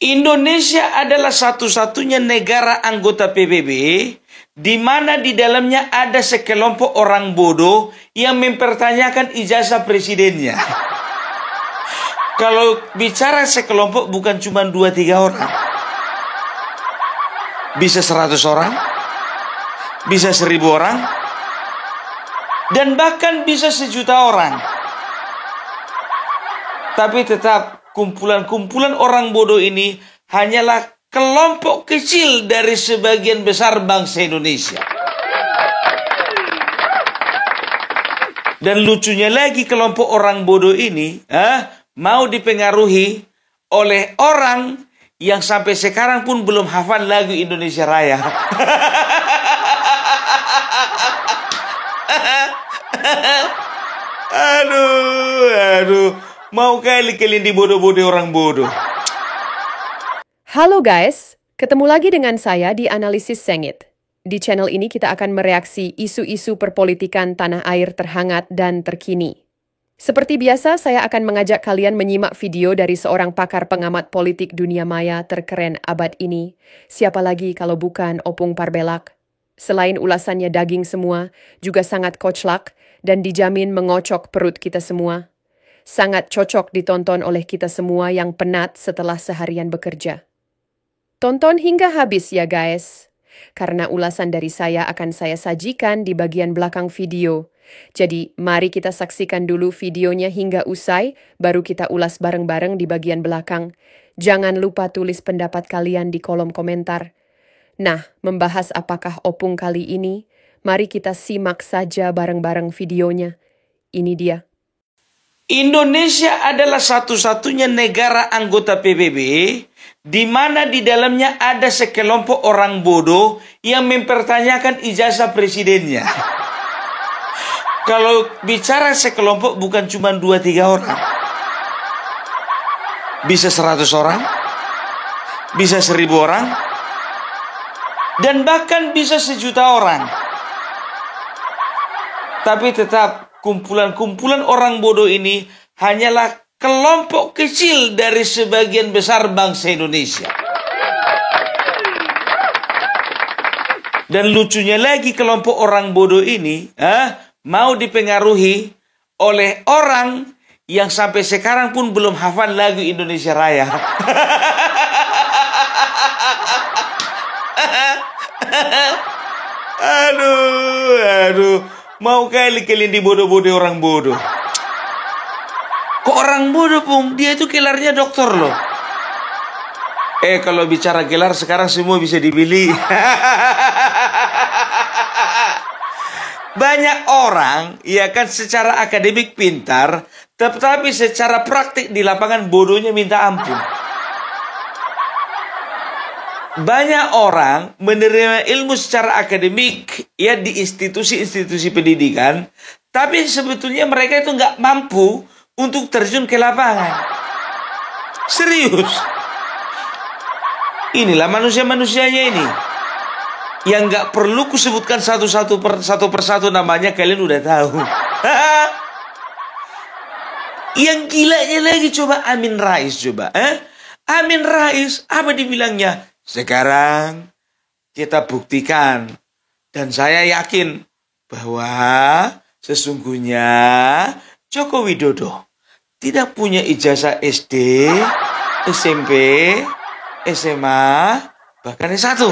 Indonesia adalah satu-satunya negara anggota PBB di mana di dalamnya ada sekelompok orang bodoh yang mempertanyakan ijazah presidennya. Kalau bicara sekelompok bukan cuma 2-3 orang. Bisa 100 orang, bisa 1000 orang, dan bahkan bisa 1.000.000 orang. Tapi tetap kumpulan-kumpulan orang bodoh ini hanyalah kelompok kecil dari sebagian besar bangsa Indonesia. Dan lucunya lagi kelompok orang bodoh ini mau dipengaruhi oleh orang yang sampai sekarang pun belum hafal lagu Indonesia Raya. Aduh. Mau kali kalian dibodoh-bodoh orang bodoh. Halo guys, ketemu lagi dengan saya di Analisis Sengit. Di channel ini kita akan mereaksi isu-isu perpolitikan tanah air terhangat dan terkini. Seperti biasa, saya akan mengajak kalian menyimak video dari seorang pakar pengamat politik dunia maya terkeren abad ini. Siapa lagi kalau bukan Opung Parbelak? Selain ulasannya daging semua, juga sangat koclak dan dijamin mengocok perut kita semua. Sangat cocok ditonton oleh kita semua yang penat setelah seharian bekerja. Tonton hingga habis ya guys, karena ulasan dari saya akan saya sajikan di bagian belakang video. Jadi mari kita saksikan dulu videonya hingga usai, baru kita ulas bareng-bareng di bagian belakang. Jangan lupa tulis pendapat kalian di kolom komentar. Nah, membahas apakah Opung kali ini? Mari kita simak saja bareng-bareng videonya. Ini dia. Indonesia adalah satu-satunya negara anggota PBB di mana di dalamnya ada sekelompok orang bodoh yang mempertanyakan ijazah presidennya. Kalau bicara sekelompok bukan cuma 2-3 orang. Bisa 100 orang, bisa 1.000 orang, dan bahkan bisa 1.000.000 orang. Tapi tetap kumpulan-kumpulan orang bodoh ini hanyalah kelompok kecil dari sebagian besar bangsa Indonesia. Dan lucunya lagi kelompok orang bodoh ini mau dipengaruhi oleh orang yang sampai sekarang pun belum hafal lagu Indonesia Raya. Aduh. Mau kali kalian dibodoh-bodoh orang bodoh. Kok orang bodoh, Pung? Dia itu gelarnya dokter loh. Kalau bicara gelar sekarang semua bisa dibeli. Banyak orang, ya kan, secara akademik pintar, tetapi secara praktik di lapangan bodohnya minta ampun. Banyak orang menerima ilmu secara akademik ya di institusi-institusi pendidikan, tapi sebetulnya mereka itu nggak mampu untuk terjun ke lapangan. Serius. Inilah manusia-manusianya ini. Yang nggak perlu kusebutkan satu persatu namanya, kalian udah tahu. Yang gilanya lagi coba Amin Rais coba. Amin Rais apa dibilangnya? Sekarang kita buktikan, dan saya yakin bahwa sesungguhnya Joko Widodo tidak punya ijazah SD, SMP, SMA, bahkan S1.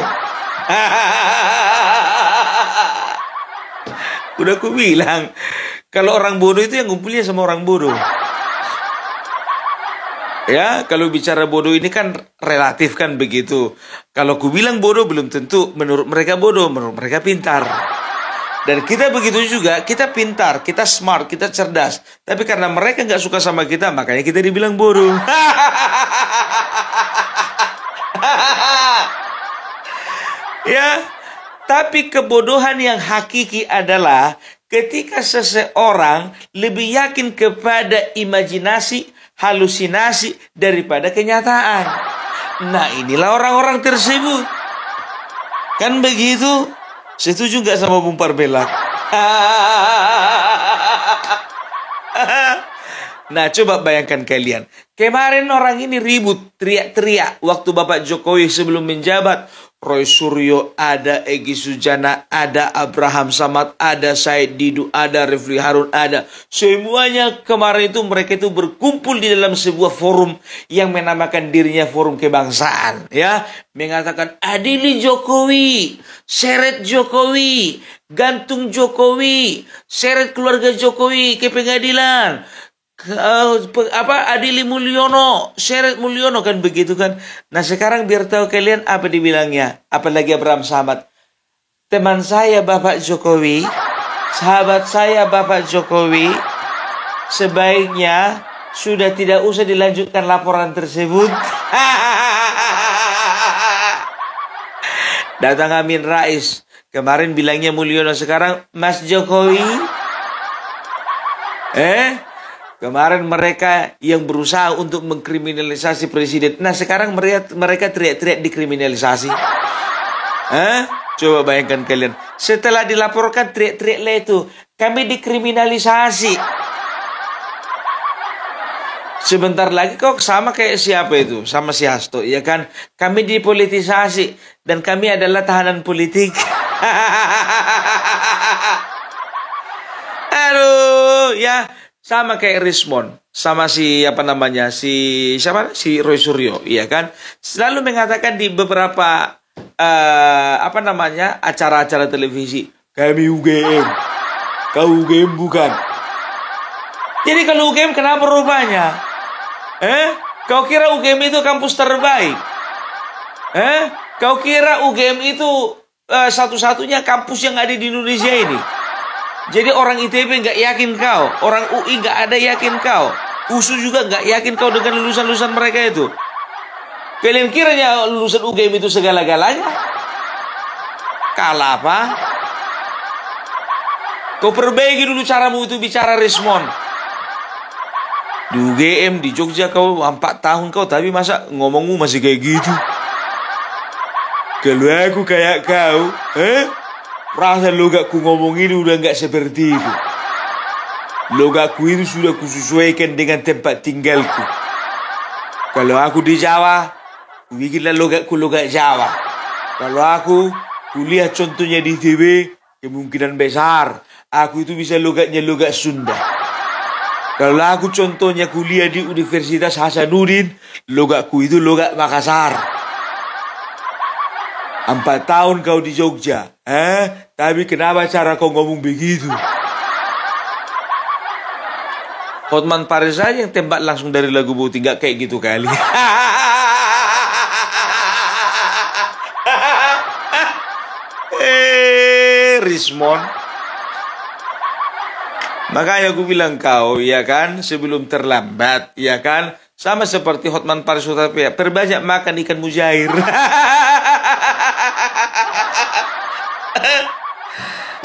Udah aku bilang, kalau orang bodoh itu yang ngumpulnya sama orang bodoh. Ya, kalau bicara bodoh ini kan relatif kan begitu. Kalau ku bilang bodoh belum tentu menurut mereka bodoh, menurut mereka pintar. Dan kita begitu juga, kita pintar, kita smart, kita cerdas. Tapi karena mereka nggak suka sama kita, makanya kita dibilang bodoh. Ya, tapi kebodohan yang hakiki adalah ketika seseorang lebih yakin kepada imajinasi, halusinasi daripada kenyataan. Nah, inilah orang-orang tersebut. Kan begitu? Setuju nggak sama Bung Parbelak? Nah, coba bayangkan kalian. Kemarin orang ini ribut, teriak-teriak waktu Bapak Jokowi sebelum menjabat. Roy Suryo ada, Egy Sujana ada, Abraham Samad ada, Said Didu ada, Refli Harun ada. Semuanya kemarin itu mereka itu berkumpul di dalam sebuah forum yang menamakan dirinya Forum Kebangsaan, ya, mengatakan adili Jokowi, seret Jokowi, gantung Jokowi, seret keluarga Jokowi ke pengadilan. Adili Mulyono, seret Mulyono, kan begitu kan. Nah, sekarang biar tahu kalian apa dibilangnya, apalagi Abraham Samad. Teman saya Bapak Jokowi, sahabat saya Bapak Jokowi, sebaiknya sudah tidak usah dilanjutkan laporan tersebut. Datang Amin Rais, kemarin bilangnya Mulyono, sekarang Mas Jokowi. Kemarin mereka yang berusaha untuk mengkriminalisasi presiden. Nah, sekarang mereka teriak-teriak dikriminalisasi. Coba bayangkan kalian. Setelah dilaporkan teriak-teriaklah itu, kami dikriminalisasi. Sebentar lagi kok sama kayak siapa itu? Sama si Hasto, ya kan? Kami dipolitisasi dan kami adalah tahanan politik. Aduh, ya. Sama kayak Rismond, sama si Roy Suryo, iya kan? Selalu mengatakan di beberapa acara-acara televisi, kami UGM, kau UGM bukan. Jadi kalau UGM kenapa rupanya? Kau kira UGM itu kampus terbaik? Kau kira UGM itu satu-satunya kampus yang ada di Indonesia ini? Jadi orang ITB nggak yakin kau, orang UI nggak ada yakin kau, USU juga nggak yakin kau dengan lulusan-lulusan mereka itu. Kalian kiranya lulusan UGM itu segala-galanya? Kalah apa? Kau perbaiki dulu caramu itu bicara, Rismond. Di UGM di Jogja kau 4 tahun kau, tapi masa ngomongmu masih kayak gitu? Kalau aku kayak kau, rasa logatku ngomong ini udah gak seperti itu. Logatku itu sudah kusesuaikan dengan tempat tinggalku. Kalau aku di Jawa, ku bikinlah logatku logat Jawa. Kalau aku kuliah contohnya di ITB, kemungkinan besar aku itu bisa logatnya logat Sunda. Kalau aku contohnya kuliah di Universitas Hasanuddin, logatku itu logat Makassar. 4 tahun kau di Jogja, tapi kenapa cara kau ngomong begitu? Hotman Paris aja yang tembak langsung dari lagu Boti, gak kayak gitu kali. Rismond. Makanya aku bilang kau, ya kan, sebelum terlambat, ya kan, sama seperti Hotman Paris Hutapea, perbanyak makan ikan mujair.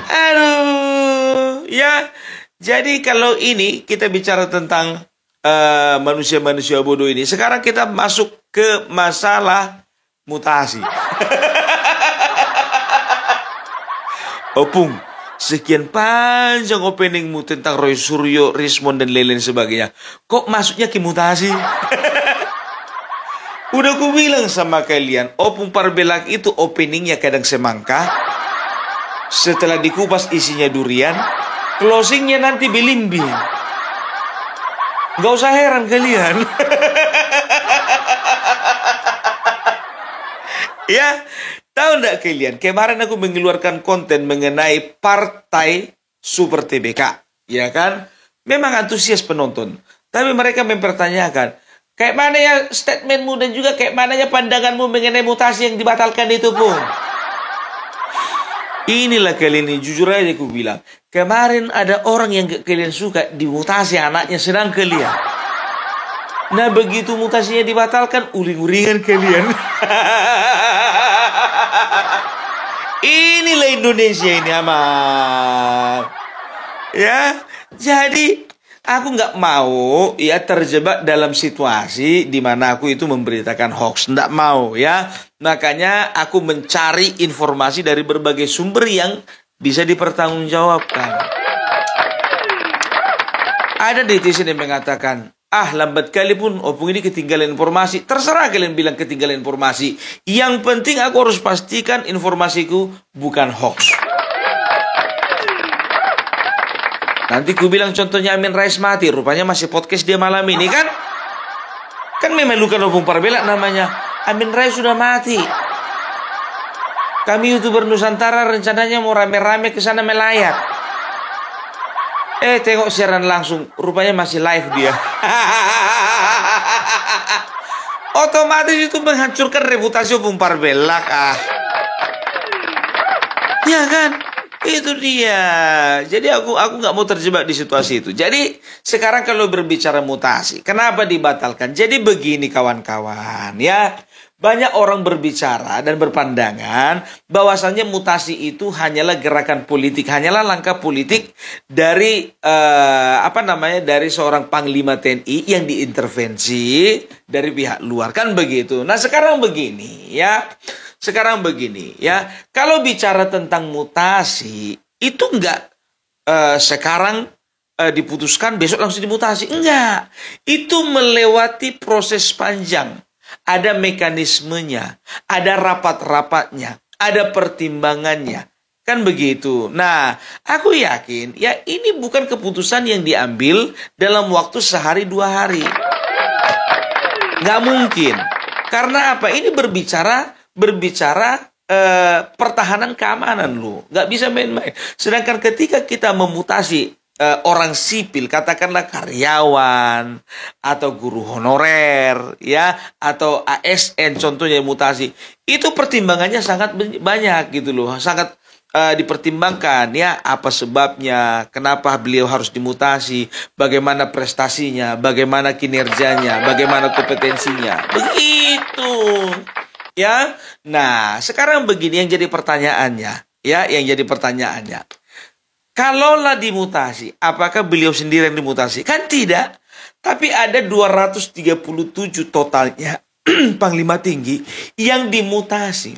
Aduh, ya. Jadi kalau ini kita bicara tentang manusia-manusia bodoh ini, sekarang kita masuk ke masalah mutasi. Opung, sekian panjang openingmu tentang Roy Suryo, Rismond dan lain-lain sebagainya. Kok masuknya ke mutasi? Udah ku bilang sama kalian, Opung Parbelak itu openingnya kadang semangka. Setelah dikupas isinya durian, closingnya nanti belimbing. Gak usah heran kalian. Ya, tahu enggak kalian? Kemarin aku mengeluarkan konten mengenai partai Super TBK, ya kan? Memang antusias penonton, tapi mereka mempertanyakan, kayak mana ya statementmu dan juga kayak mana ya pandanganmu mengenai mutasi yang dibatalkan itu, Bung? Inilah kalian ini, jujur aja aku bilang, kemarin ada orang yang gak kalian suka dimutasi anaknya sedang kalian. Nah, begitu mutasinya dibatalkan, uring-uringan kalian. Inilah Indonesia ini, aman. Ya, jadi aku nggak mau ya terjebak dalam situasi di mana aku itu memberitakan hoax, nggak mau ya. Makanya aku mencari informasi dari berbagai sumber yang bisa dipertanggungjawabkan. Ada netizen yang mengatakan, lambat kali pun opung ini ketinggalan informasi. Terserah kalian bilang ketinggalan informasi. Yang penting aku harus pastikan informasiku bukan hoax. Nanti ku bilang contohnya Amin Rais mati. Rupanya masih podcast dia malam ini kan. Kan memelukan opung Parbela namanya. Amin Rais sudah mati. Kami YouTuber Nusantara rencananya mau rame-rame ke sana melayat. Tengok siaran langsung, rupanya masih live dia. Otomatis itu menghancurkan reputasi opung Parbela kah? Ya kan? Itu dia. Jadi aku nggak mau terjebak di situasi itu. Jadi sekarang kalau berbicara mutasi, kenapa dibatalkan? Jadi begini kawan-kawan ya. Banyak orang berbicara dan berpandangan bahwasannya mutasi itu hanyalah gerakan politik, hanyalah langkah politik dari dari seorang panglima TNI yang diintervensi dari pihak luar, kan begitu. Nah, sekarang begini ya. Kalau bicara tentang mutasi itu enggak sekarang diputuskan besok langsung dimutasi, enggak. Itu melewati proses panjang. Ada mekanismenya, ada rapat-rapatnya, ada pertimbangannya. Kan begitu. Nah, aku yakin ya ini bukan keputusan yang diambil dalam waktu sehari 2 hari. Nggak mungkin. Karena apa? Ini berbicara pertahanan keamanan loh. Nggak bisa main-main. Sedangkan ketika kita memutasi orang sipil, katakanlah karyawan atau guru honorer ya, atau ASN contohnya mutasi, itu pertimbangannya sangat banyak gitu loh, sangat dipertimbangkan ya, apa sebabnya, kenapa beliau harus dimutasi, bagaimana prestasinya, bagaimana kinerjanya, bagaimana kompetensinya, begitu ya. Nah, sekarang begini yang jadi pertanyaannya ya, kalaulah dimutasi, apakah beliau sendiri yang dimutasi? Kan tidak. Tapi ada 237 totalnya panglima tinggi yang dimutasi.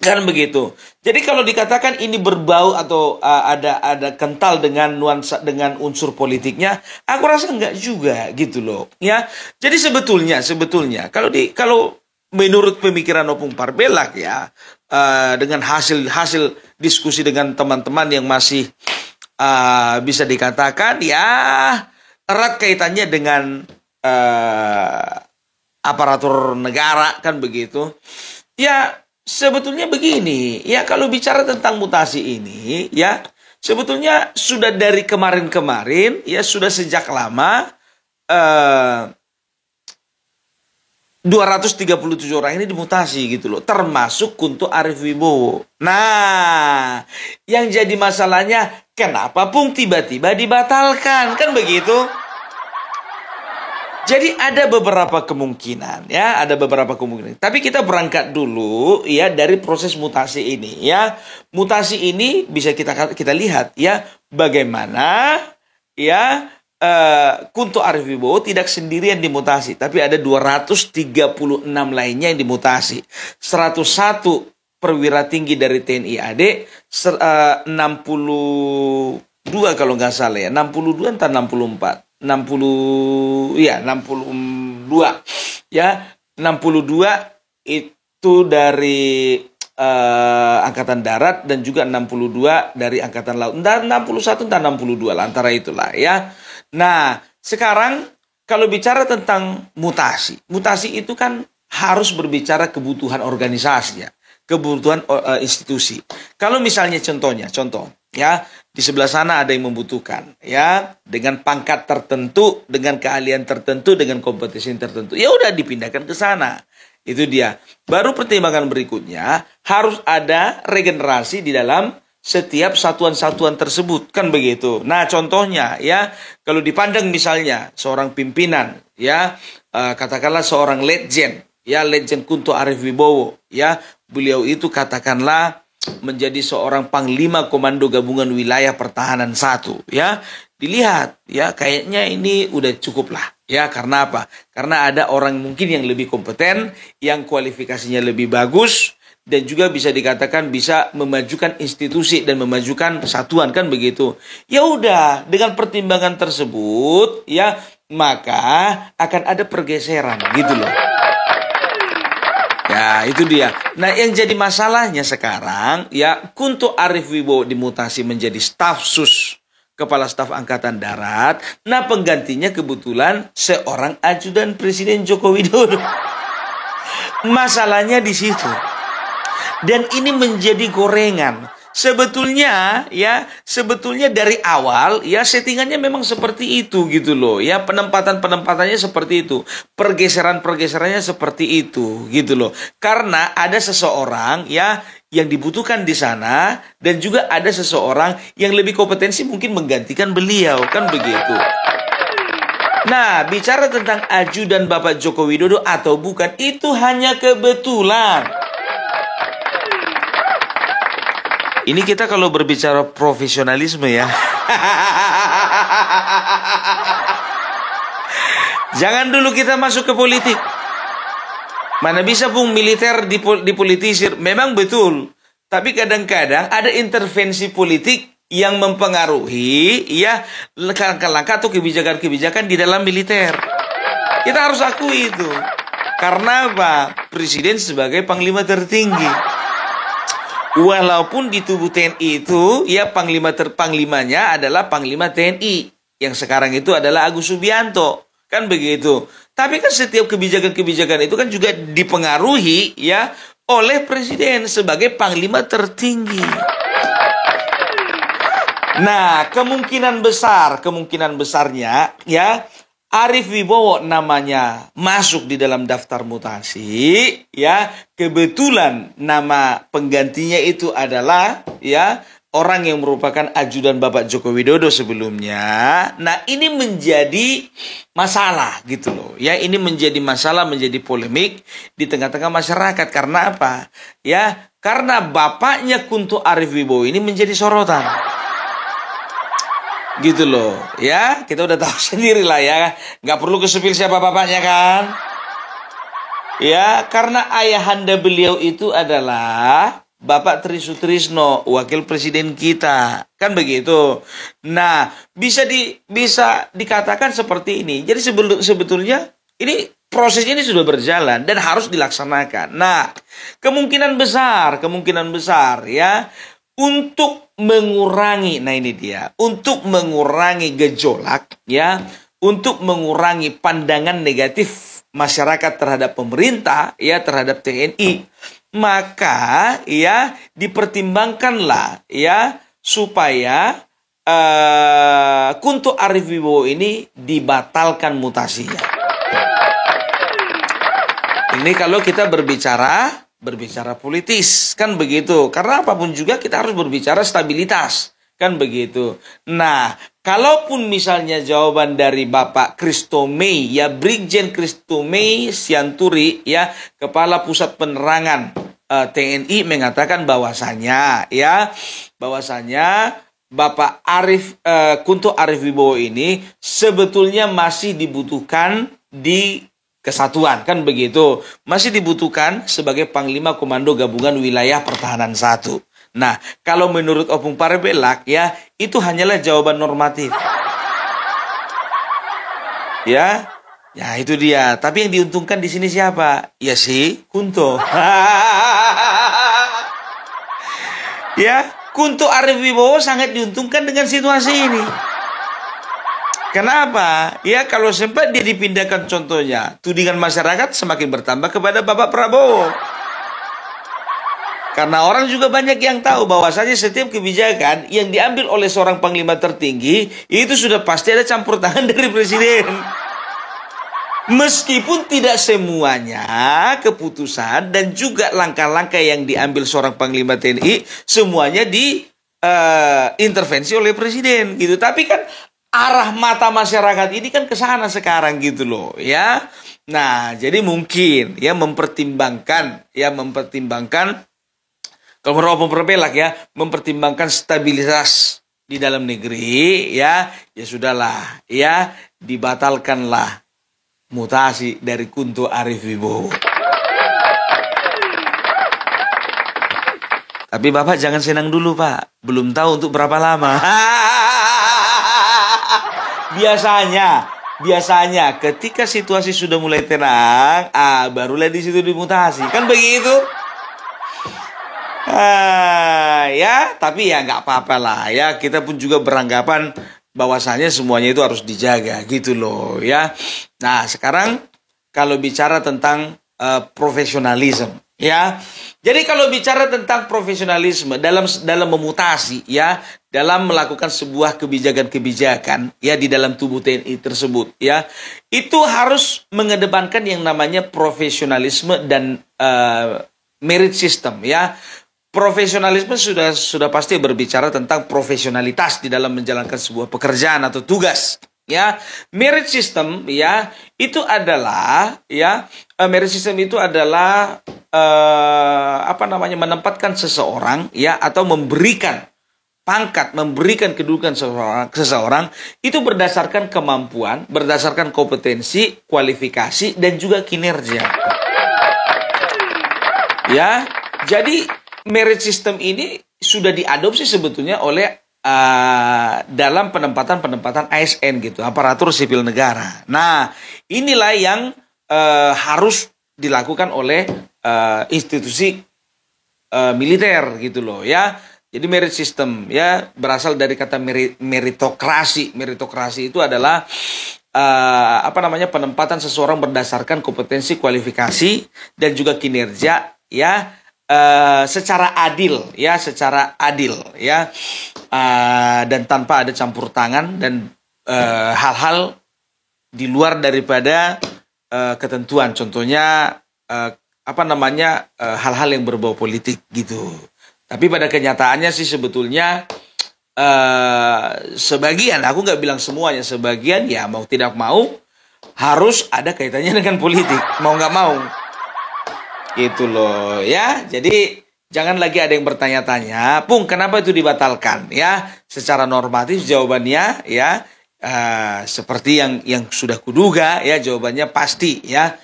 Kan begitu. Jadi kalau dikatakan ini berbau atau ada kental dengan nuansa, dengan unsur politiknya, aku rasa enggak juga gitu loh. Ya. Jadi sebetulnya kalau menurut pemikiran opung Parbela ya, dengan hasil diskusi dengan teman-teman yang masih bisa dikatakan ya erat kaitannya dengan aparatur negara, kan begitu. Ya sebetulnya begini, ya kalau bicara tentang mutasi ini ya sebetulnya sudah dari kemarin-kemarin ya, sudah sejak lama 237 orang ini dimutasi gitu loh, termasuk Kunto Arief Wibowo. Nah, yang jadi masalahnya kenapa pun tiba-tiba dibatalkan, kan begitu? Jadi ada beberapa kemungkinan ya, Tapi kita berangkat dulu ya dari proses mutasi ini ya. Mutasi ini bisa kita lihat ya bagaimana ya Kunto Arief Wibowo tidak sendirian dimutasi, tapi ada 236 lainnya yang dimutasi. 101 perwira tinggi dari TNI AD, 62 kalau nggak salah ya, 62 entah 64. 62 ya, 62 itu dari Angkatan Darat dan juga 62 dari Angkatan Laut. Entah 61 entah 62 lah, antara itulah ya. Nah, sekarang kalau bicara tentang mutasi itu kan harus berbicara kebutuhan organisasi ya, kebutuhan institusi. Kalau misalnya contoh ya, di sebelah sana ada yang membutuhkan ya, dengan pangkat tertentu, dengan keahlian tertentu, dengan kompetensi tertentu, ya udah dipindahkan ke sana. Itu dia. Baru pertimbangan berikutnya harus ada regenerasi di dalam setiap satuan-satuan tersebut, kan begitu. Nah, contohnya ya, kalau dipandang misalnya seorang pimpinan ya, katakanlah seorang Letjen Kunto Arief Wibowo ya, beliau itu katakanlah menjadi seorang Panglima Komando Gabungan Wilayah Pertahanan 1 ya. Dilihat ya, kayaknya ini udah cukup lah ya. Karena apa? Karena ada orang mungkin yang lebih kompeten, yang kualifikasinya lebih bagus, dan juga bisa dikatakan bisa memajukan institusi dan memajukan persatuan, kan begitu. Ya udah, dengan pertimbangan tersebut ya maka akan ada pergeseran gitu loh. Ya, itu dia. Nah, yang jadi masalahnya sekarang ya Kunto Arif Wibowo dimutasi menjadi staf sus Kepala Staf Angkatan Darat. Nah, penggantinya kebetulan seorang ajudan Presiden Joko Widodo. Masalahnya di situ. Dan ini menjadi gorengan. Sebetulnya dari awal ya settingannya memang seperti itu gitu loh. Ya, penempatannya seperti itu. Pergeserannya seperti itu gitu loh. Karena ada seseorang ya yang dibutuhkan di sana dan juga ada seseorang yang lebih kompetensi mungkin menggantikan beliau, kan begitu. Nah, bicara tentang ajudan Bapak Joko Widodo atau bukan, itu hanya kebetulan. Ini kita kalau berbicara profesionalisme ya. Jangan dulu kita masuk ke politik. Mana bisa pun militer dipolitisir. Memang betul. Tapi kadang-kadang ada intervensi politik yang mempengaruhi ya langkah-langkah atau kebijakan-kebijakan di dalam militer. Kita harus akui itu. Karena apa? Presiden sebagai panglima tertinggi. Walaupun di tubuh TNI itu ya panglimanya adalah Panglima TNI yang sekarang itu adalah Agus Subianto, kan begitu. Tapi kan setiap kebijakan-kebijakan itu kan juga dipengaruhi ya oleh presiden sebagai panglima tertinggi. Nah, kemungkinan besarnya ya Arif Wibowo namanya masuk di dalam daftar mutasi ya. Kebetulan nama penggantinya itu adalah ya orang yang merupakan ajudan Bapak Joko Widodo sebelumnya. Nah, ini menjadi masalah gitu loh. Ya, ini menjadi masalah, menjadi polemik di tengah-tengah masyarakat. Karena apa? Ya, karena bapaknya Kunto Arif Wibowo ini menjadi sorotan. Gitu loh, ya kita udah tahu sendiri lah ya, nggak perlu kesepil siapa bapaknya kan, ya karena ayahanda beliau itu adalah Bapak Tri Sutrisno, wakil presiden kita, kan begitu. Nah, bisa dikatakan seperti ini. Jadi sebetulnya ini prosesnya ini sudah berjalan dan harus dilaksanakan. Nah, kemungkinan besar ya. Untuk mengurangi gejolak ya, untuk mengurangi pandangan negatif masyarakat terhadap pemerintah ya, terhadap TNI, maka ya dipertimbangkanlah ya supaya Kunto Arif Wibowo ini dibatalkan mutasinya. Ini kalau kita berbicara politis, kan begitu. Karena apapun juga kita harus berbicara stabilitas, kan begitu. Nah, kalaupun misalnya jawaban dari Bapak Christomey ya, Brigjen Christomey Sianturi ya, Kepala Pusat Penerangan TNI mengatakan bahwasanya Bapak Kunto Arif Wibowo ini sebetulnya masih dibutuhkan di kesatuan, kan begitu. Masih dibutuhkan sebagai Panglima Komando Gabungan Wilayah Pertahanan 1. Nah, kalau menurut Opung Parabelak ya, itu hanyalah jawaban normatif. Ya itu dia. Tapi yang diuntungkan di sini siapa? Ya si Kunto. Ya, Kunto Arif Wibowo sangat diuntungkan dengan situasi ini. Kenapa? Ya kalau sempat dia dipindahkan, contohnya tudingan masyarakat semakin bertambah kepada Bapak Prabowo. Karena orang juga banyak yang tahu bahwasanya setiap kebijakan yang diambil oleh seorang panglima tertinggi itu sudah pasti ada campur tangan dari presiden. Meskipun tidak semuanya keputusan dan juga langkah-langkah yang diambil seorang panglima TNI semuanya diintervensi oleh presiden gitu. Tapi kan arah mata masyarakat ini kan ke sana sekarang gitu loh ya. Nah, jadi mungkin ya mempertimbangkan kalau menurut Opung Parabelak ya, mempertimbangkan stabilitas di dalam negeri ya sudahlah ya, dibatalkanlah mutasi dari Kunto Arif Wibowo. Tapi Bapak jangan senang dulu, Pak. Belum tahu untuk berapa lama. Biasanya ketika situasi sudah mulai tenang, barulah di situ dimutasi. Kan begitu? Ya, tapi ya nggak apa-apa lah ya. Kita pun juga beranggapan bahwasanya semuanya itu harus dijaga gitu loh ya. Nah, sekarang kalau bicara tentang profesionalisme ya. Jadi kalau bicara tentang profesionalisme dalam memutasi ya, dalam melakukan sebuah kebijakan-kebijakan ya di dalam tubuh TNI tersebut ya, itu harus mengedepankan yang namanya profesionalisme dan merit system ya. Profesionalisme sudah pasti berbicara tentang profesionalitas di dalam menjalankan sebuah pekerjaan atau tugas. Ya, merit system ya itu adalah merit system itu adalah menempatkan seseorang ya atau memberikan pangkat, memberikan kedudukan seseorang itu berdasarkan kemampuan, berdasarkan kompetensi, kualifikasi dan juga kinerja. Ya, jadi merit system ini sudah diadopsi sebetulnya oleh dalam penempatan ASN gitu, aparatur sipil negara. Nah, inilah yang harus dilakukan oleh institusi militer gitu loh ya. Jadi merit system ya berasal dari kata meritokrasi. Meritokrasi itu adalah penempatan seseorang berdasarkan kompetensi, kualifikasi dan juga kinerja ya. Secara adil ya, dan tanpa ada campur tangan dan hal-hal di luar daripada ketentuan, contohnya hal-hal yang berbau politik gitu. Tapi pada kenyataannya sih sebetulnya sebagian, aku nggak bilang semuanya, sebagian ya mau tidak mau harus ada kaitannya dengan politik, mau nggak mau. Gitu loh ya. Jadi jangan lagi ada yang bertanya-tanya, Pung, kenapa itu dibatalkan ya? Secara normatif jawabannya ya seperti yang sudah kuduga ya, jawabannya pasti ya.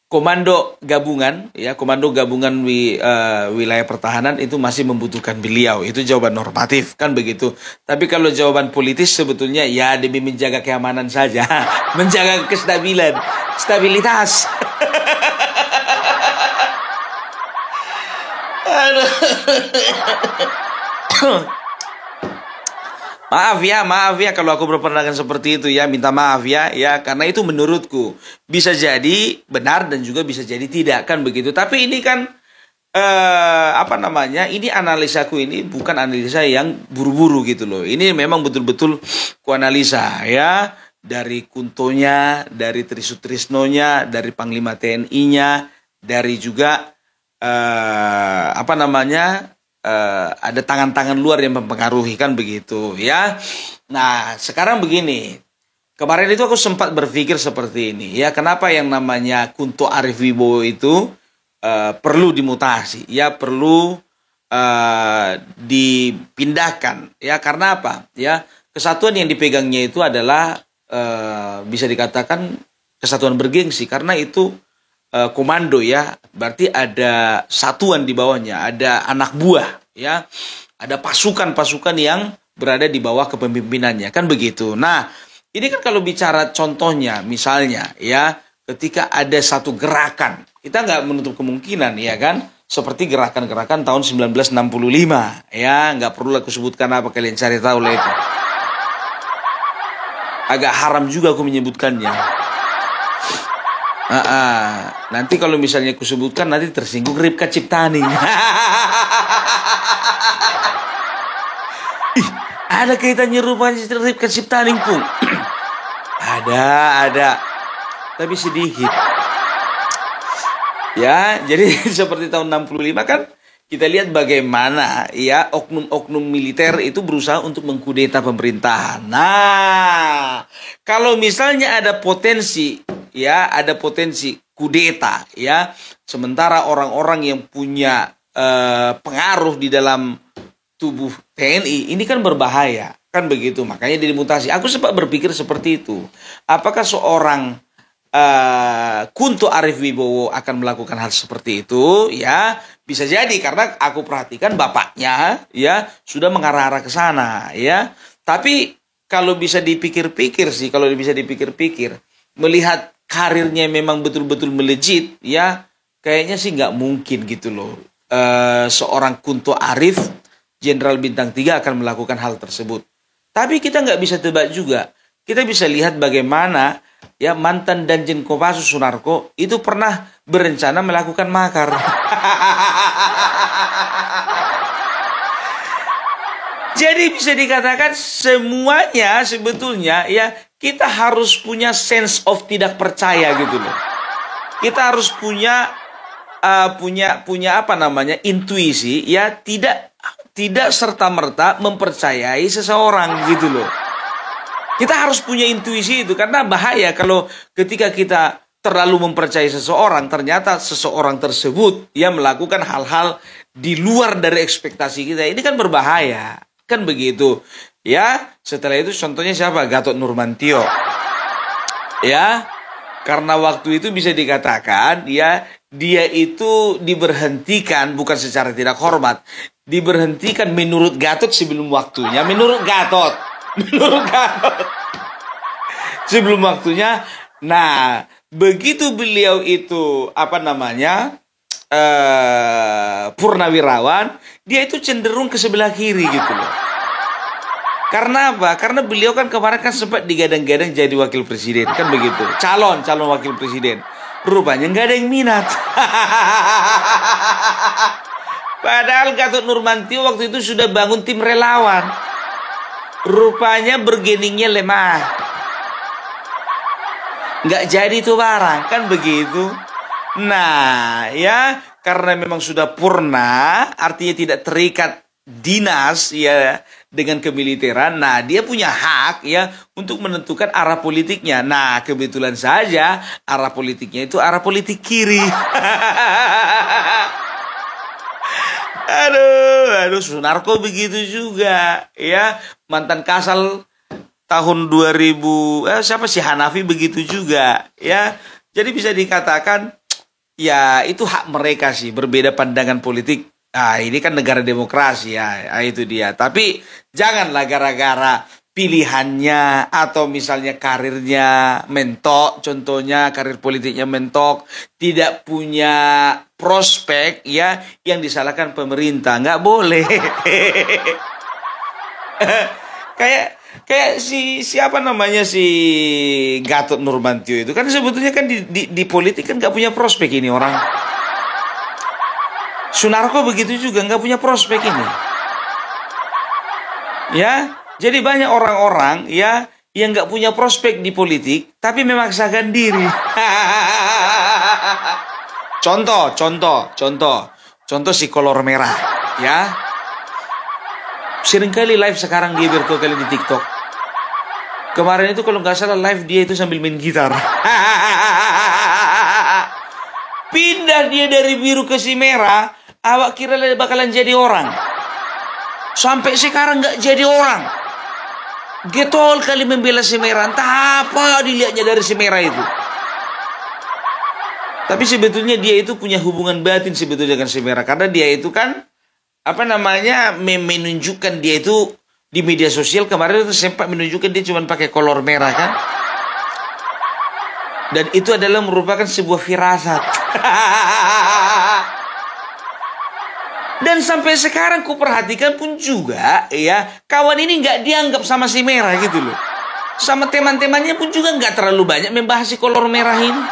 Komando gabungan wilayah pertahanan itu masih membutuhkan beliau. Itu jawaban normatif kan begitu. Tapi kalau jawaban politis sebetulnya ya demi menjaga keamanan saja, menjaga stabilitas. Maaf ya kalau aku berpandangan seperti itu ya, minta maaf ya karena itu menurutku bisa jadi benar dan juga bisa jadi tidak kan begitu. Tapi ini kan ini analisaku, ini bukan analisa yang buru-buru gitu loh. Ini memang betul-betul kuanalisa ya, dari Kuntonya, dari Trisutrisnonya, dari Panglima TNI-nya, dari juga ada tangan-tangan luar yang mempengaruhi kan begitu ya. Nah, sekarang begini. Kemarin itu aku sempat berpikir seperti ini ya, kenapa yang namanya Kunto Arif Wibowo itu perlu dimutasi ya, perlu dipindahkan ya. Karena apa? Ya, kesatuan yang dipegangnya itu adalah bisa dikatakan kesatuan bergengsi karena itu komando ya, berarti ada satuan di bawahnya, ada anak buah ya, ada pasukan-pasukan yang berada di bawah kepemimpinannya kan begitu. Nah, ini kan kalau bicara contohnya misalnya ya, ketika ada satu gerakan, kita nggak menutup kemungkinan ya kan, seperti gerakan-gerakan tahun 1965 ya, nggak perlu aku sebutkan apa, kalian cari tahu lah itu. Agak haram juga aku menyebutkannya. Nanti kalau misalnya aku sebutkan nanti tersinggung Ripka Ciptani. Ada kaitannya rupanya Ripka Ciptani, Pung. Ada. Tapi sedikit. Ya, jadi seperti tahun 65 kan kita lihat bagaimana ya oknum-oknum militer itu berusaha untuk mengkudeta pemerintahan. Nah, kalau misalnya ada potensi kudeta ya, sementara orang-orang yang punya pengaruh di dalam tubuh TNI ini kan berbahaya kan begitu, makanya dimutasi. Aku sempat berpikir seperti itu, apakah seorang Kunto Arif Wibowo akan melakukan hal seperti itu, ya bisa jadi karena aku perhatikan bapaknya ya sudah mengarah-arah ke sana, ya. Tapi kalau bisa dipikir-pikir sih, kalau bisa dipikir-pikir, melihat karirnya memang betul-betul melejit, ya kayaknya sih nggak mungkin gitu loh. Seorang Kunto Arif, Jenderal Bintang 3 akan melakukan hal tersebut. Tapi kita nggak bisa tebak juga. Kita bisa lihat bagaimana ya mantan Danjen Kopassus Sunarko itu pernah berencana melakukan makar. Jadi bisa dikatakan semuanya sebetulnya ya kita harus punya sense of tidak percaya gitu loh. Kita harus punya intuisi ya tidak serta-merta mempercayai seseorang gitu loh. Kita harus punya intuisi itu karena bahaya kalau ketika kita terlalu mempercayai seseorang, ternyata seseorang tersebut ya melakukan hal-hal di luar dari ekspektasi kita. Ini kan berbahaya, kan begitu. Ya, setelah itu contohnya siapa? Gatot Nurmantio. Ya, karena waktu itu bisa dikatakan ya dia itu diberhentikan bukan secara tidak hormat, diberhentikan menurut Gatot sebelum waktunya, menurut Gatot sebelum waktunya. Nah, begitu beliau itu purnawirawan, dia itu cenderung ke sebelah kiri gitu loh. Karena apa? Karena beliau kan kemarin kan sempat digadang-gadang jadi wakil presiden, kan begitu. Calon wakil presiden. Rupanya nggak ada yang minat. Padahal Gatot Nurmantio waktu itu sudah bangun tim relawan. Rupanya bergeningnya lemah. Nggak jadi tuh barang, kan begitu. Nah, ya karena memang sudah purna, artinya tidak terikat dinas ya dengan kemiliteran. Nah, dia punya hak ya untuk menentukan arah politiknya. Nah, kebetulan saja arah politiknya itu arah politik kiri. Aduh, Sunarko begitu juga ya. Mantan Kasal tahun 2000, siapa sih, Hanafi begitu juga ya. Jadi bisa dikatakan ya itu hak mereka sih, berbeda pandangan politik. Ini kan negara demokrasi ya, itu dia. Tapi janganlah gara-gara pilihannya atau misalnya karirnya mentok, contohnya karir politiknya mentok, tidak punya prospek ya, yang disalahkan pemerintah. Nggak boleh. kayak si Gatot Nurmantio itu kan sebetulnya kan di politik kan nggak punya prospek ini orang. Sunarko begitu juga nggak punya prospek ini. Ya, jadi banyak orang-orang ya yang nggak punya prospek di politik tapi memaksakan diri. Contoh si kolor merah ya. Seringkali live sekarang dia virtual kali di TikTok. Kemarin itu kalau nggak salah live dia itu sambil main gitar. Pindah dia dari biru ke si merah, awak kira bakalan jadi orang. Sampai sekarang nggak jadi orang. Getol kali membela si merah. Entah apa dilihatnya dari si merah itu. Tapi sebetulnya dia itu punya hubungan batin sebetulnya dengan si merah. Karena dia itu kan menunjukkan dia itu di media sosial kemarin itu sempat menunjukkan dia cuma pakai kolor merah kan. Dan itu adalah merupakan sebuah firasat. Dan sampai sekarang ku perhatikan pun juga ya, kawan ini nggak dianggap sama si merah gitu loh. Sama teman-temannya pun juga nggak terlalu banyak membahas si kolor merah ini.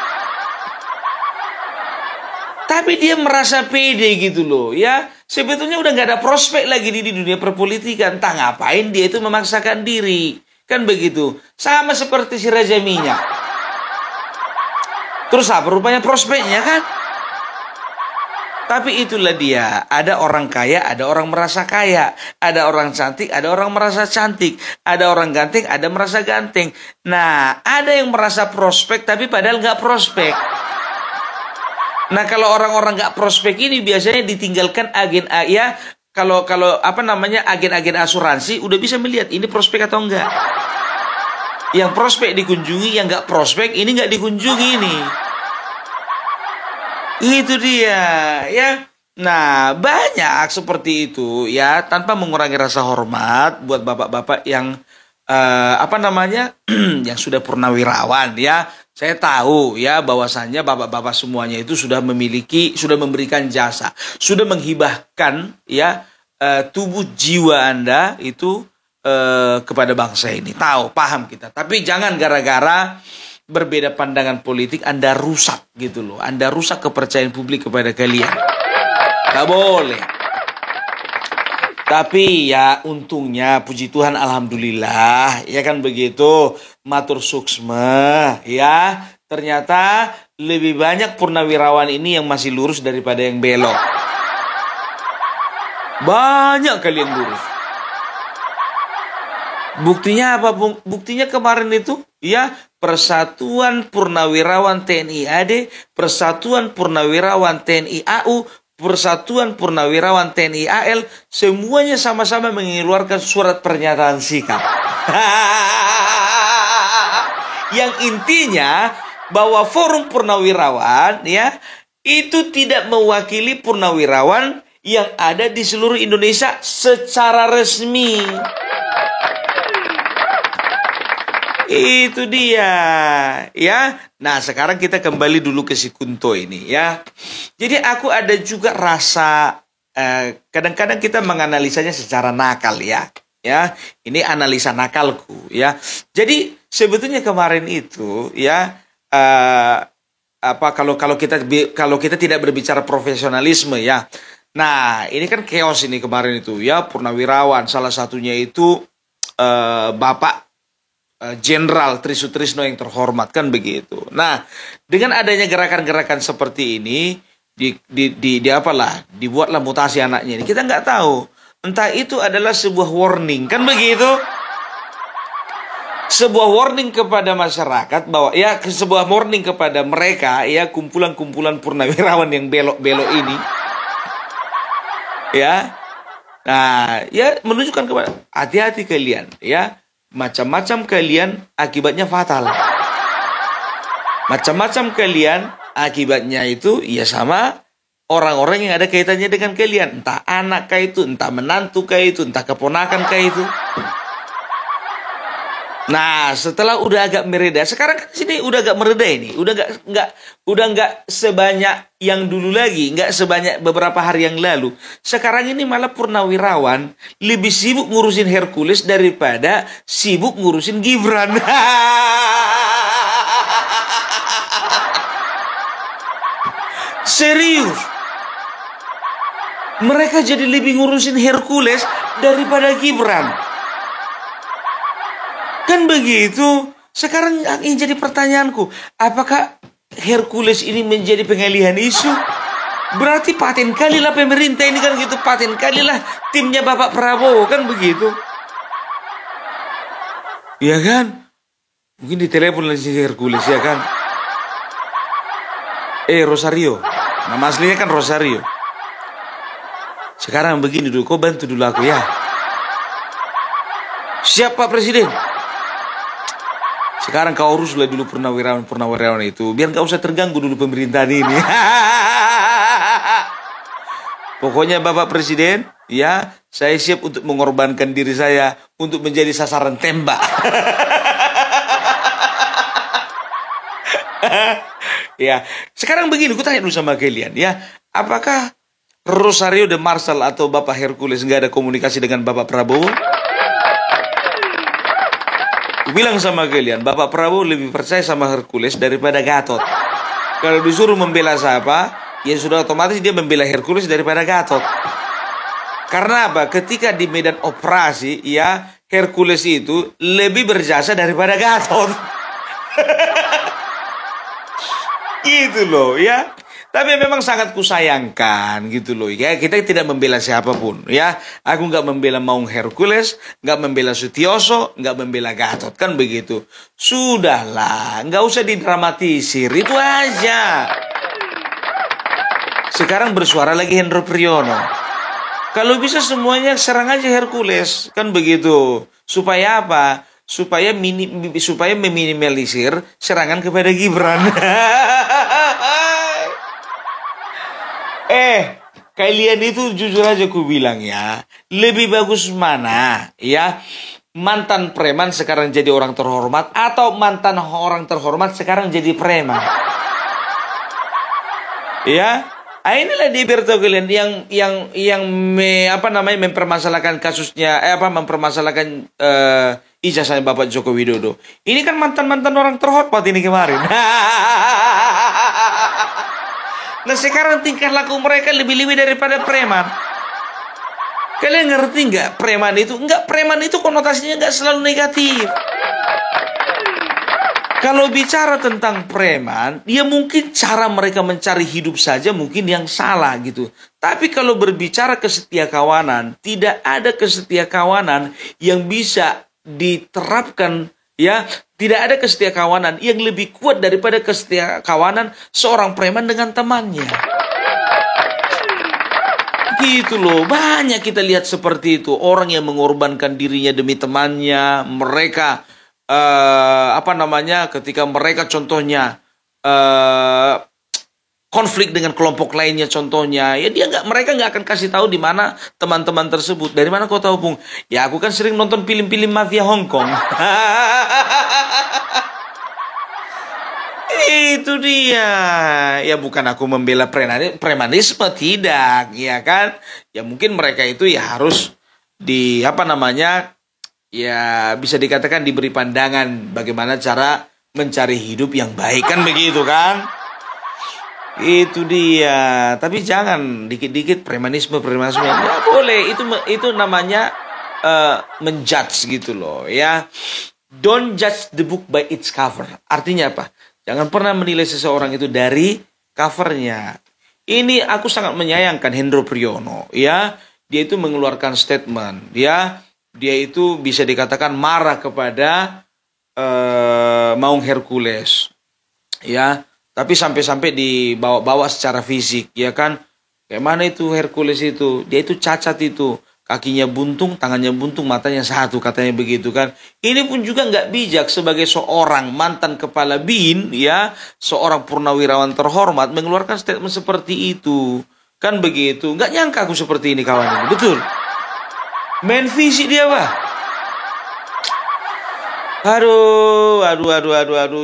Tapi dia merasa pede gitu loh ya. Sebetulnya udah gak ada prospek lagi di dunia perpolitikan. Entah ngapain dia itu memaksakan diri. Kan begitu. Sama seperti si Raja Minyak. Terus apa rupanya prospeknya kan? Tapi itulah dia. Ada orang kaya, ada orang merasa kaya. Ada orang cantik, ada orang merasa cantik. Ada orang ganteng, ada merasa ganteng. Nah, ada yang merasa prospek tapi padahal gak prospek. Nah, kalau orang-orang nggak prospek ini biasanya ditinggalkan agen ya. Kalau agen-agen asuransi udah bisa melihat ini prospek atau enggak. Yang prospek dikunjungi, yang nggak prospek ini nggak dikunjungi ini. Itu dia, ya. Nah, banyak seperti itu, ya, tanpa mengurangi rasa hormat buat bapak-bapak yang apa namanya, yang sudah purnawirawan, ya. Saya tahu, ya, bahwasannya bapak-bapak semuanya itu sudah memberikan jasa, sudah menghibahkan, ya, tubuh jiwa Anda itu kepada bangsa ini. Tahu, paham kita. Tapi jangan gara-gara berbeda pandangan politik Anda rusak gitu loh. Anda rusak kepercayaan publik kepada kalian. Gak boleh. Tapi ya untungnya puji Tuhan alhamdulillah ya kan begitu, matur suksma ya, ternyata lebih banyak purnawirawan ini yang masih lurus daripada yang belok. Banyak kalian lurus. Buktinya apa? Buktinya kemarin itu ya, Persatuan Purnawirawan TNI AD, Persatuan Purnawirawan TNI AU, Persatuan Purnawirawan TNI AL, semuanya sama-sama mengeluarkan surat pernyataan sikap. Yang intinya bahwa Forum Purnawirawan ya itu tidak mewakili purnawirawan yang ada di seluruh Indonesia secara resmi. Itu dia, ya. Nah, sekarang kita kembali dulu ke si Kunto ini, ya. Jadi aku ada juga rasa kadang-kadang kita menganalisanya secara nakal, ya. Ya, ini analisa nakalku, ya. Jadi sebetulnya kemarin itu, ya, kalau kita tidak berbicara profesionalisme, ya. Nah, ini kan chaos ini kemarin itu, ya. Purnawirawan salah satunya itu Bapak Jenderal Tri Sutrisno yang terhormat kan begitu. Nah, dengan adanya gerakan-gerakan seperti ini dibuatlah mutasi anaknya ini. Kita nggak tahu, entah itu adalah sebuah warning kan begitu. Sebuah warning kepada masyarakat bahwa ya sebuah warning kepada mereka ya, kumpulan-kumpulan purnawirawan yang belok-belok ini. Ya. Nah, ya menunjukkan kepada hati-hati kalian ya. Macam-macam kalian akibatnya fatal. Macam-macam kalian akibatnya itu ya sama orang-orang yang ada kaitannya dengan kalian. Entah anak kah itu, entah menantu kah itu, entah keponakan kah itu. Nah, setelah udah agak mereda, sekarang kan sini udah agak mereda ini, udah nggak sebanyak yang dulu lagi, nggak sebanyak beberapa hari yang lalu. Sekarang ini malah purnawirawan lebih sibuk ngurusin Hercules daripada sibuk ngurusin Gibran. Serius, mereka jadi lebih ngurusin Hercules daripada Gibran. Kan begitu. Sekarang yang jadi pertanyaanku, apakah Hercules ini menjadi pengalihan isu? Berarti paten kalilah pemerintah ini kan gitu, paten kalilah timnya Bapak Prabowo kan begitu. Ya kan? Mungkin ditelepon lagi si Hercules ya kan? Rosario. Nama aslinya kan Rosario. Sekarang begini dulu, kau bantu dulu aku ya. Siap Pak Presiden. Sekarang kau uruslah dulu purnawirawan itu, biar gak usah terganggu dulu pemerintahan ini. Pokoknya Bapak Presiden, ya, saya siap untuk mengorbankan diri saya untuk menjadi sasaran tembak. Ya, sekarang begini, aku tanya dulu sama kalian, ya, apakah Rosario de Marsal atau Bapak Hercules nggak ada komunikasi dengan Bapak Prabowo? Bilang sama kalian, Bapak Prabowo lebih percaya sama Hercules daripada Gatot. Kalau disuruh membela siapa, ya sudah otomatis dia membela Hercules daripada Gatot. Karena apa? Ketika di medan operasi, ya Hercules itu lebih berjasa daripada Gatot. Gitu loh, ya. Tapi memang sangat kusayangkan gitu loh ya. Kita tidak membela siapapun ya. Aku nggak membela Maung Hercules, nggak membela Sutioso, nggak membela Gatot kan begitu. Sudahlah, nggak usah didramatisir, itu aja. Sekarang bersuara lagi Hendro Priyono. Kalau bisa semuanya serang aja Hercules kan begitu. Supaya apa? supaya meminimalisir serangan kepada Gibran. Kalian itu jujur aja ku bilang ya, lebih bagus mana ya, mantan preman sekarang jadi orang terhormat atau mantan orang terhormat sekarang jadi preman? Ya, inilah dia biar tahu kalian yang mempermasalahkan kasusnya, mempermasalahkan ijazahnya Bapak Joko Widodo. Ini kan mantan orang terhormat ini kemarin. Nah sekarang tingkah laku mereka lebih-lebih daripada preman. Kalian ngerti nggak preman itu? Nggak, preman itu konotasinya nggak selalu negatif. Kalau bicara tentang preman, ya mungkin cara mereka mencari hidup saja mungkin yang salah gitu. Tapi kalau berbicara kesetia kawanan, tidak ada kesetia kawanan yang bisa diterapkan. Ya, tidak ada kesetia kawanan yang lebih kuat daripada kesetia kawanan seorang preman dengan temannya. Gitu loh, banyak kita lihat seperti itu. Orang yang mengorbankan dirinya demi temannya. Mereka, ketika mereka contohnya konflik dengan kelompok lainnya contohnya, ya mereka nggak akan kasih tahu di mana teman-teman tersebut. Dari mana kau tahu, Pung? Ya aku kan sering nonton film-film mafia Hong Kong. Itu dia. Ya bukan aku membela premanisme, tidak, ya kan? Ya mungkin mereka itu ya harus ya bisa dikatakan diberi pandangan bagaimana cara mencari hidup yang baik, kan begitu kan? Itu dia. Tapi jangan dikit-dikit premanisme. Nggak boleh. Itu namanya menjudge gitu loh ya. Don't judge the book by its cover. Artinya apa? Jangan pernah menilai seseorang itu dari covernya. Ini aku sangat menyayangkan Hendro Priyono ya. Dia itu mengeluarkan statement ya. Dia itu bisa dikatakan marah kepada Maung Hercules ya. Tapi sampai-sampai dibawa-bawa secara fisik, ya kan? Kayak mana itu Hercules itu? Dia itu cacat itu. Kakinya buntung, tangannya buntung, matanya satu, katanya begitu kan. Ini pun juga nggak bijak sebagai seorang mantan kepala BIN, ya. Seorang purnawirawan terhormat mengeluarkan statement seperti itu. Kan begitu. Nggak nyangka aku seperti ini kawan ini. Betul. Main fisik dia, Pak. Aduh.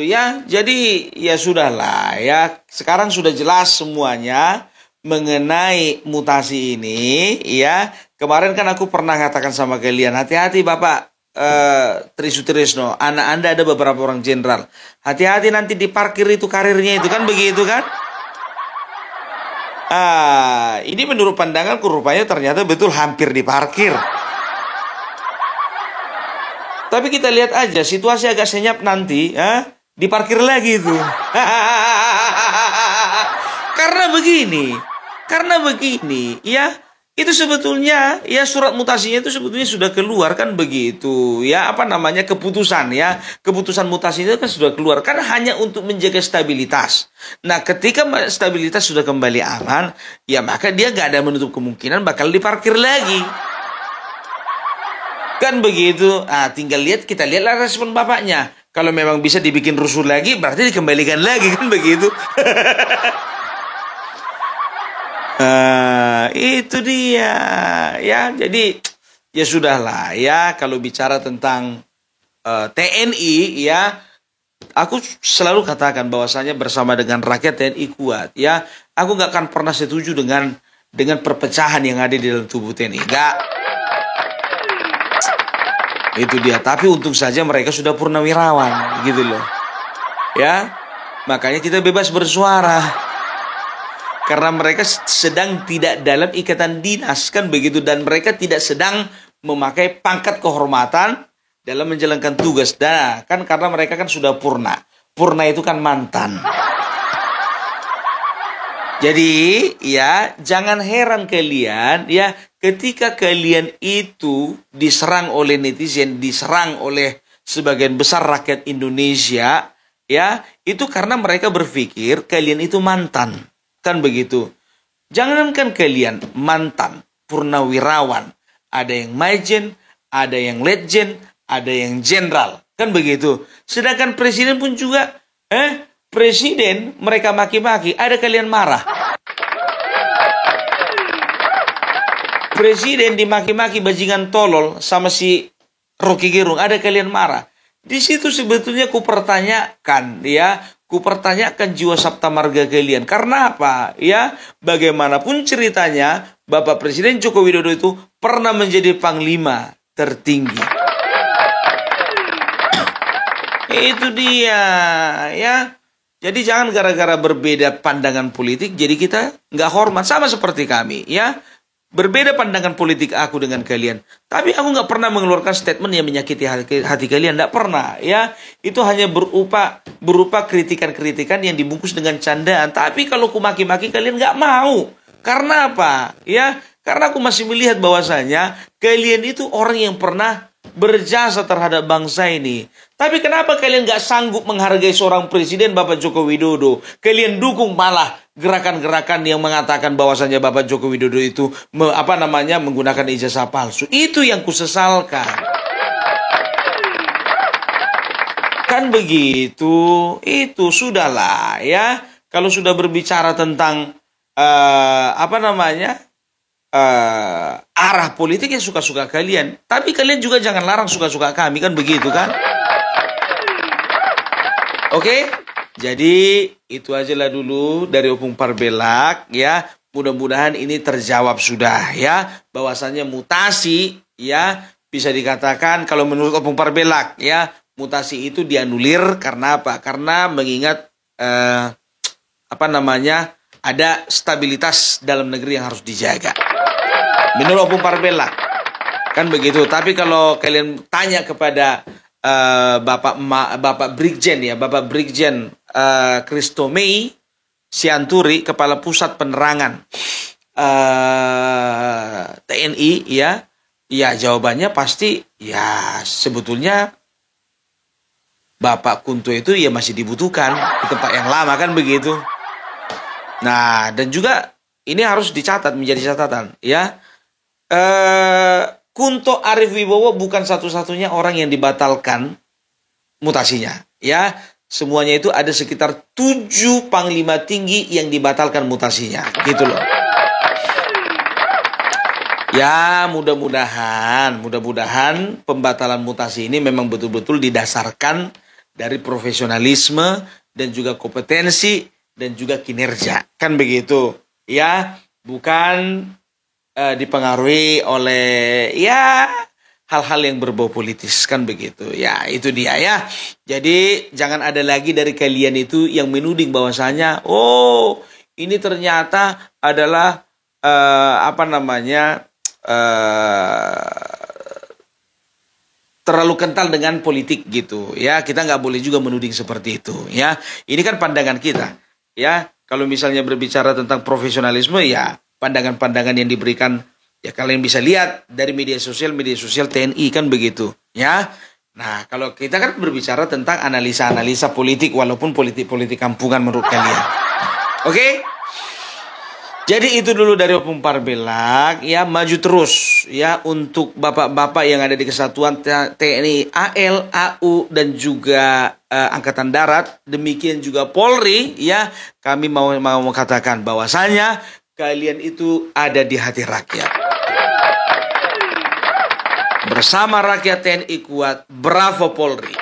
Ya, jadi ya sudahlah ya. Sekarang sudah jelas semuanya mengenai mutasi ini ya. Kemarin kan aku pernah katakan sama kalian, hati-hati Bapak Tri Sutrisno, anak Anda ada beberapa orang jenderal. Hati-hati nanti diparkir itu karirnya itu, kan begitu kan? Ini menurut pandanganku rupanya ternyata betul hampir diparkir. Tapi kita lihat aja, situasi agak senyap nanti, diparkir lagi itu. Karena begini, ya, itu sebetulnya, ya surat mutasinya itu sebetulnya sudah keluar, kan begitu. Ya, keputusan mutasinya itu kan sudah keluar. Kan hanya untuk menjaga stabilitas. Nah, ketika stabilitas sudah kembali aman, ya maka dia gak ada menutup kemungkinan bakal diparkir lagi. Kan begitu. Tinggal kita lihatlah respon bapaknya. Kalau memang bisa dibikin rusuh lagi, berarti dikembalikan lagi, kan begitu. Itu dia. Ya, jadi ya sudahlah ya. Kalau bicara tentang TNI ya, aku selalu katakan bahwasanya bersama dengan rakyat TNI kuat ya. Aku nggak akan pernah setuju dengan perpecahan yang ada di dalam tubuh TNI. Nggak. Itu dia. Tapi untung saja mereka sudah purnawirawan gitu loh. Ya. Makanya kita bebas bersuara. Karena mereka sedang tidak dalam ikatan dinas, kan begitu, dan mereka tidak sedang memakai pangkat kehormatan dalam menjalankan tugas. Nah, kan karena mereka kan sudah purna. Purna itu kan mantan. Jadi, ya, jangan heran kalian, ya, ketika kalian itu diserang oleh netizen, diserang oleh sebagian besar rakyat Indonesia, ya, itu karena mereka berpikir kalian itu mantan. Kan begitu. Jangankan kalian mantan, purnawirawan, ada yang majen, ada yang legend, ada yang jenderal, kan begitu. Sedangkan presiden pun juga, presiden mereka maki-maki, ada kalian marah. Presiden dimaki-maki bajingan tolol sama si Rocky Gerung, ada kalian marah. Di situ sebetulnya kupertanyakan jiwa Sabta Marga kalian. Karena apa? Ya, bagaimanapun ceritanya, Bapak Presiden Joko Widodo itu pernah menjadi panglima tertinggi. Itu dia, ya. Jadi jangan gara-gara berbeda pandangan politik, jadi kita nggak hormat. Sama seperti kami, ya. Berbeda pandangan politik aku dengan kalian. Tapi aku nggak pernah mengeluarkan statement yang menyakiti hati kalian. Nggak pernah, ya. Itu hanya berupa kritikan-kritikan yang dibungkus dengan candaan. Tapi kalau aku maki-maki kalian nggak mau. Karena apa? Ya, karena aku masih melihat bahwasanya kalian itu orang yang pernah berjasa terhadap bangsa ini. Tapi kenapa kalian gak sanggup menghargai seorang presiden Bapak Joko Widodo? Kalian dukung malah gerakan-gerakan yang mengatakan bahwasanya Bapak Joko Widodo itu menggunakan ijazah palsu. Itu yang kusesalkan. Kan begitu. Itu sudahlah, ya. Kalau sudah berbicara tentang arah politik yang suka-suka kalian. Tapi kalian juga jangan larang suka-suka kami, kan begitu kan? Oke? Jadi itu ajalah dulu dari Opung Parbelak, ya. Mudah-mudahan ini terjawab sudah, ya. Bahwasannya mutasi, ya, bisa dikatakan kalau menurut Opung Parbelak, ya, mutasi itu dianulir karena apa? Karena mengingat ada stabilitas dalam negeri yang harus dijaga. Menurut Opung Parbelak, kan begitu. Tapi kalau kalian tanya kepada Bapak Brigjen, ya, Bapak Brigjen Christomei Sianturi, Kepala Pusat Penerangan TNI, ya, jawabannya pasti, ya, sebetulnya Bapak Kunto itu ya masih dibutuhkan di tempat yang lama, kan begitu. Nah, dan juga ini harus dicatat, menjadi catatan, ya. Kunto Arif Wibowo bukan satu-satunya orang yang dibatalkan mutasinya, ya. Semuanya itu ada sekitar 7 panglima tinggi yang dibatalkan mutasinya, gitu loh. Ya, mudah-mudahan pembatalan mutasi ini memang betul-betul didasarkan dari profesionalisme dan juga kompetensi dan juga kinerja, kan begitu, ya. Bukan dipengaruhi oleh, ya, hal-hal yang berbau politis, kan begitu, ya. Itu dia, ya. Jadi jangan ada lagi dari kalian itu yang menuding bahwasanya, oh, ini ternyata adalah terlalu kental dengan politik gitu, ya. Kita nggak boleh juga menuding seperti itu, ya. Ini kan pandangan kita, ya. Kalau misalnya berbicara tentang profesionalisme, ya, pandangan-pandangan yang diberikan, ya, kalian bisa lihat dari media sosial TNI, kan begitu, ya. Nah, kalau kita kan berbicara tentang analisa-analisa politik, walaupun politik kampungan menurut kalian. Oke? Jadi itu dulu dari Opung Parbelak, ya. Maju terus, ya, untuk bapak-bapak yang ada di Kesatuan TNI AL, AU, dan juga Angkatan Darat. Demikian juga Polri, ya. Kami mau katakan bahwasanya kalian itu ada di hati rakyat. Bersama rakyat TNI kuat, bravo Polri.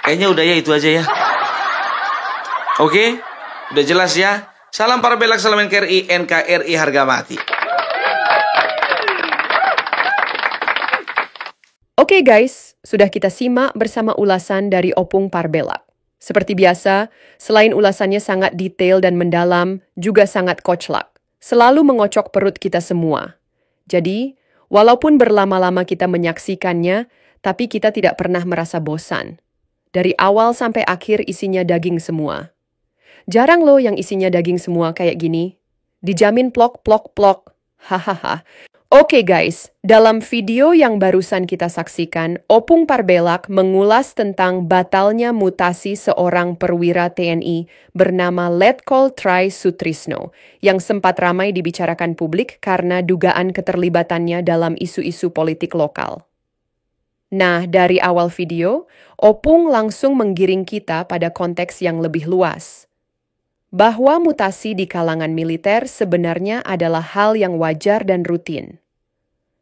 Kayaknya udah, ya, itu aja, ya. Oke? Udah jelas, ya? Salam Parbelak, salam NKRI harga mati. Oke guys, sudah kita simak bersama ulasan dari Opung Parbelak. Seperti biasa, selain ulasannya sangat detail dan mendalam, juga sangat koclak. Selalu mengocok perut kita semua. Jadi, walaupun berlama-lama kita menyaksikannya, tapi kita tidak pernah merasa bosan. Dari awal sampai akhir isinya daging semua. Jarang loh yang isinya daging semua kayak gini. Dijamin plok. Hahaha. Oke guys, dalam video yang barusan kita saksikan, Opung Parbelak mengulas tentang batalnya mutasi seorang perwira TNI bernama Letkol Tri Sutrisno yang sempat ramai dibicarakan publik karena dugaan keterlibatannya dalam isu-isu politik lokal. Nah, dari awal video, Opung langsung menggiring kita pada konteks yang lebih luas. Bahwa mutasi di kalangan militer sebenarnya adalah hal yang wajar dan rutin.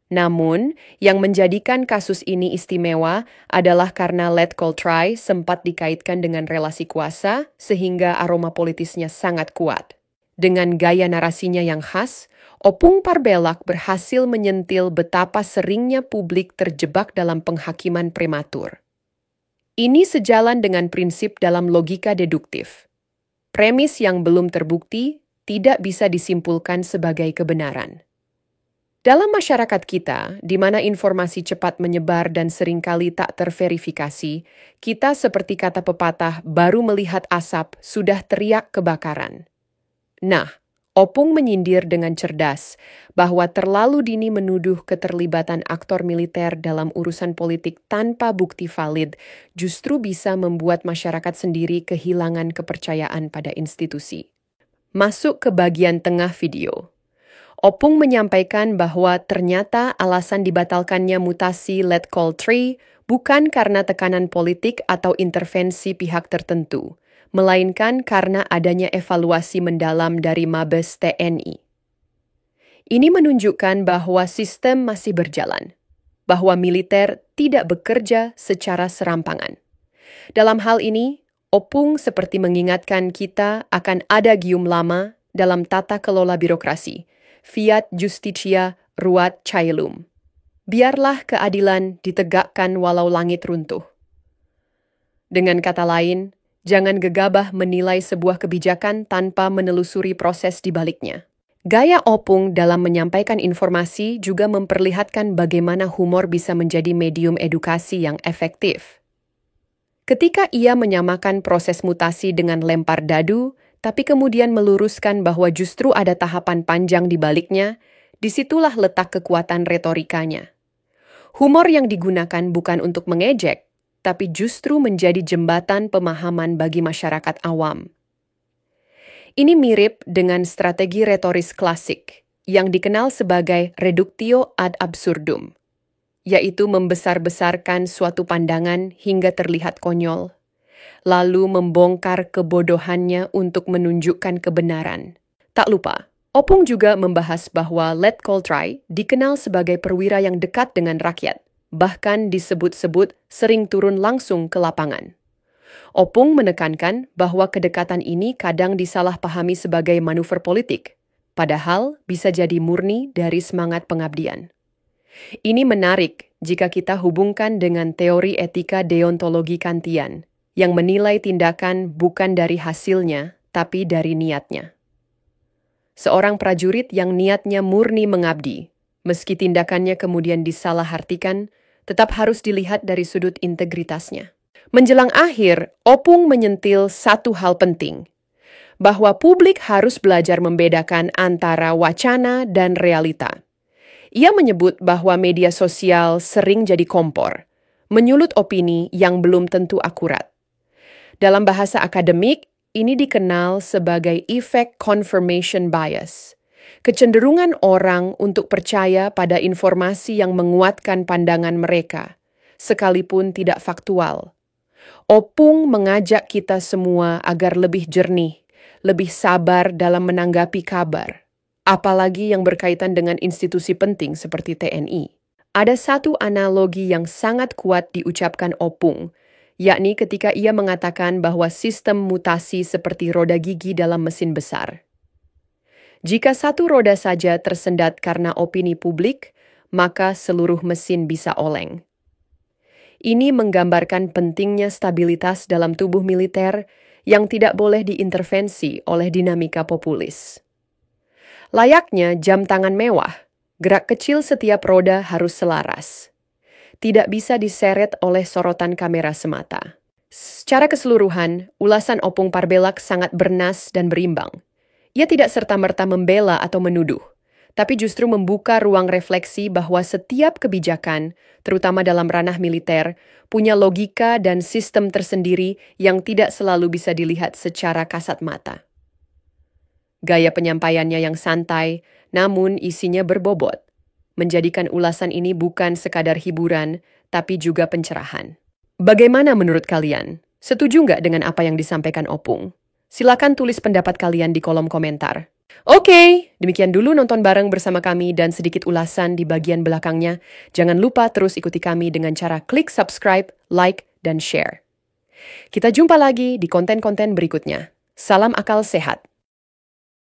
Namun, yang menjadikan kasus ini istimewa adalah karena Letkol Tri sempat dikaitkan dengan relasi kuasa sehingga aroma politisnya sangat kuat. Dengan gaya narasinya yang khas, Opung Parbelak berhasil menyentil betapa seringnya publik terjebak dalam penghakiman prematur. Ini sejalan dengan prinsip dalam logika deduktif. Premis yang belum terbukti tidak bisa disimpulkan sebagai kebenaran. Dalam masyarakat kita, di mana informasi cepat menyebar dan seringkali tak terverifikasi, kita seperti kata pepatah baru melihat asap sudah teriak kebakaran. Nah, Opung menyindir dengan cerdas bahwa terlalu dini menuduh keterlibatan aktor militer dalam urusan politik tanpa bukti valid justru bisa membuat masyarakat sendiri kehilangan kepercayaan pada institusi. Masuk ke bagian tengah video. Opung menyampaikan bahwa ternyata alasan dibatalkannya mutasi Letkol Tri bukan karena tekanan politik atau intervensi pihak tertentu, melainkan karena adanya evaluasi mendalam dari Mabes TNI. Ini menunjukkan bahwa sistem masih berjalan, bahwa militer tidak bekerja secara serampangan. Dalam hal ini, Opung seperti mengingatkan kita akan ada gium lama dalam tata kelola birokrasi, Fiat Justitia Ruat Caelum. Biarlah keadilan ditegakkan walau langit runtuh. Dengan kata lain, jangan gegabah menilai sebuah kebijakan tanpa menelusuri proses di baliknya. Gaya Opung dalam menyampaikan informasi juga memperlihatkan bagaimana humor bisa menjadi medium edukasi yang efektif. Ketika ia menyamakan proses mutasi dengan lempar dadu, tapi kemudian meluruskan bahwa justru ada tahapan panjang di baliknya, disitulah letak kekuatan retorikanya. Humor yang digunakan bukan untuk mengejek, tapi justru menjadi jembatan pemahaman bagi masyarakat awam. Ini mirip dengan strategi retoris klasik yang dikenal sebagai reductio ad absurdum, yaitu membesar-besarkan suatu pandangan hingga terlihat konyol, lalu membongkar kebodohannya untuk menunjukkan kebenaran. Tak lupa, Opung juga membahas bahwa Letkol Tri dikenal sebagai perwira yang dekat dengan rakyat, bahkan disebut-sebut sering turun langsung ke lapangan. Opung menekankan bahwa kedekatan ini kadang disalahpahami sebagai manuver politik, padahal bisa jadi murni dari semangat pengabdian. Ini menarik jika kita hubungkan dengan teori etika deontologi Kantian, yang menilai tindakan bukan dari hasilnya, tapi dari niatnya. Seorang prajurit yang niatnya murni mengabdi, meski tindakannya kemudian disalahartikan, tetap harus dilihat dari sudut integritasnya. Menjelang akhir, Opung menyentil satu hal penting, bahwa publik harus belajar membedakan antara wacana dan realita. Ia menyebut bahwa media sosial sering jadi kompor, menyulut opini yang belum tentu akurat. Dalam bahasa akademik, ini dikenal sebagai efek confirmation bias. Kecenderungan orang untuk percaya pada informasi yang menguatkan pandangan mereka, sekalipun tidak faktual. Opung mengajak kita semua agar lebih jernih, lebih sabar dalam menanggapi kabar, apalagi yang berkaitan dengan institusi penting seperti TNI. Ada satu analogi yang sangat kuat diucapkan Opung, yakni ketika ia mengatakan bahwa sistem mutasi seperti roda gigi dalam mesin besar. Jika satu roda saja tersendat karena opini publik, maka seluruh mesin bisa oleng. Ini menggambarkan pentingnya stabilitas dalam tubuh militer yang tidak boleh diintervensi oleh dinamika populis. Layaknya jam tangan mewah, gerak kecil setiap roda harus selaras. Tidak bisa diseret oleh sorotan kamera semata. Secara keseluruhan, ulasan Opung Parbelak sangat bernas dan berimbang. Ia tidak serta-merta membela atau menuduh, tapi justru membuka ruang refleksi bahwa setiap kebijakan, terutama dalam ranah militer, punya logika dan sistem tersendiri yang tidak selalu bisa dilihat secara kasat mata. Gaya penyampaiannya yang santai, namun isinya berbobot, menjadikan ulasan ini bukan sekadar hiburan, tapi juga pencerahan. Bagaimana menurut kalian? Setuju nggak dengan apa yang disampaikan Opung? Silakan tulis pendapat kalian di kolom komentar. Oke, demikian dulu nonton bareng bersama kami dan sedikit ulasan di bagian belakangnya. Jangan lupa terus ikuti kami dengan cara klik subscribe, like, dan share. Kita jumpa lagi di konten-konten berikutnya. Salam akal sehat.